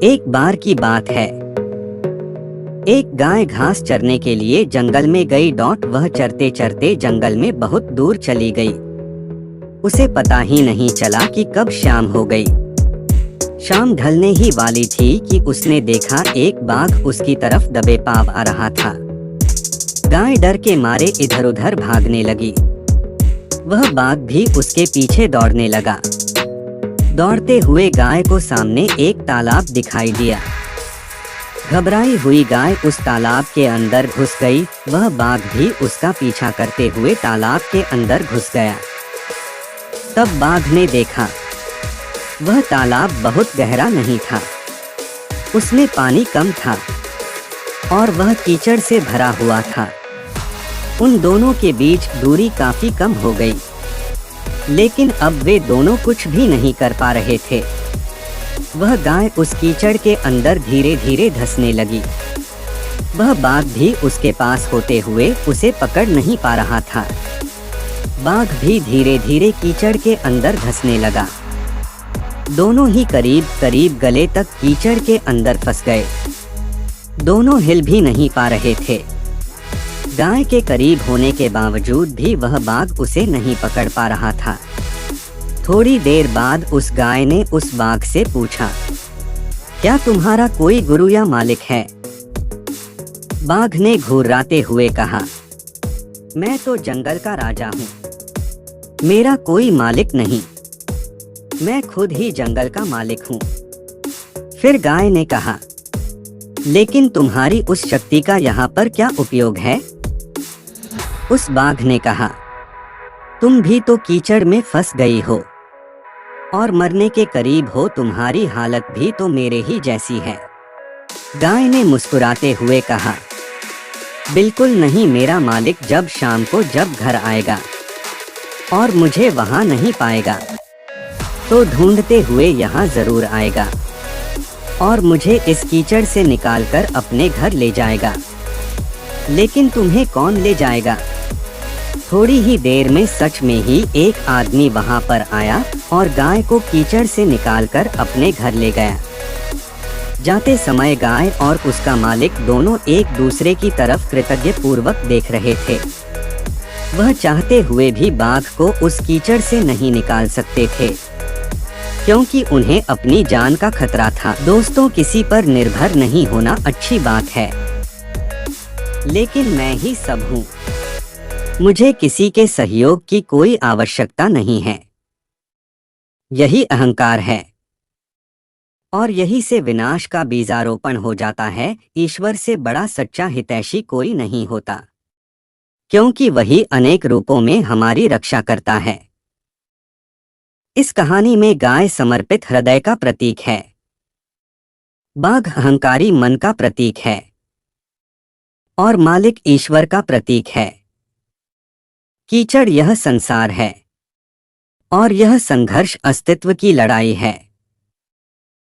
एक बार की बात है, एक गाय घास चरने के लिए जंगल में गई। वह चरते चरते जंगल में बहुत दूर चली गई। उसे पता ही नहीं चला कि कब शाम हो गई। शाम ढलने ही वाली थी कि उसने देखा एक बाघ उसकी तरफ दबे पाँव आ रहा था। गाय डर के मारे इधर उधर भागने लगी। वह बाघ भी उसके पीछे दौड़ने लगा। दौड़ते हुए गाय को सामने एक तालाब दिखाई दिया। घबराई हुई गाय उस तालाब के अंदर घुस गई। वह बाघ भी उसका पीछा करते हुए तालाब के अंदर घुस गया। तब बाघ ने देखा वह तालाब बहुत गहरा नहीं था, उसमें पानी कम था और वह कीचड़ से भरा हुआ था। उन दोनों के बीच दूरी काफी कम हो गई, लेकिन अब वे दोनों कुछ भी नहीं कर पा रहे थे। वह गाय उस कीचड़ के अंदर धीरे धीरे धंसने लगी। वह बाघ भी उसके पास होते हुए उसे पकड़ नहीं पा रहा था। बाघ भी धीरे धीरे कीचड़ के अंदर धंसने लगा। दोनों ही करीब करीब गले तक कीचड़ के अंदर फंस गए। दोनों हिल भी नहीं पा रहे थे। गाय के करीब होने के बावजूद भी वह बाघ उसे नहीं पकड़ पा रहा था। थोड़ी देर बाद उस गाय ने उस बाघ से पूछा, क्या तुम्हारा कोई गुरु या मालिक है? बाघ ने घुर्राते हुए कहा, मैं तो जंगल का राजा हूँ, मेरा कोई मालिक नहीं, मैं खुद ही जंगल का मालिक हूँ। फिर गाय ने कहा, लेकिन तुम्हारी उस शक्ति का यहाँ पर क्या उपयोग है? उस बाघ ने कहा, तुम भी तो कीचड़ में फंस गई हो और मरने के करीब हो। तुम्हारी हालत भी तो मेरे ही जैसी है। गाय ने मुस्कुराते हुए कहा, बिल्कुल नहीं, मेरा मालिक जब शाम को जब घर आएगा और मुझे वहां नहीं पाएगा तो ढूंढते हुए यहाँ जरूर आएगा और मुझे इस कीचड़ से निकालकर अपने घर ले जाएगा। लेकिन तुम्हें कौन ले जाएगा? थोड़ी ही देर में सच में ही एक आदमी वहां पर आया और गाय को कीचड़ से निकालकर अपने घर ले गया। जाते समय गाय और उसका मालिक दोनों एक दूसरे की तरफ कृतज्ञ पूर्वक देख रहे थे। वह चाहते हुए भी बाघ को उस कीचड़ से नहीं निकाल सकते थे, क्योंकि उन्हें अपनी जान का खतरा था। दोस्तों, किसी पर निर्भर नहीं होना अच्छी बात है, लेकिन मैं ही सब हूँ। मुझे किसी के सहयोग की कोई आवश्यकता नहीं है। यही अहंकार है और यही से विनाश का बीजारोपण हो जाता है। ईश्वर से बड़ा सच्चा हितैषी कोई नहीं होता, क्योंकि वही अनेक रूपों में हमारी रक्षा करता है। इस कहानी में गाय समर्पित हृदय का प्रतीक है, बाघ अहंकारी मन का प्रतीक है और मालिक ईश्वर का प्रतीक है। कीचड़ यह संसार है और यह संघर्ष अस्तित्व की लड़ाई है।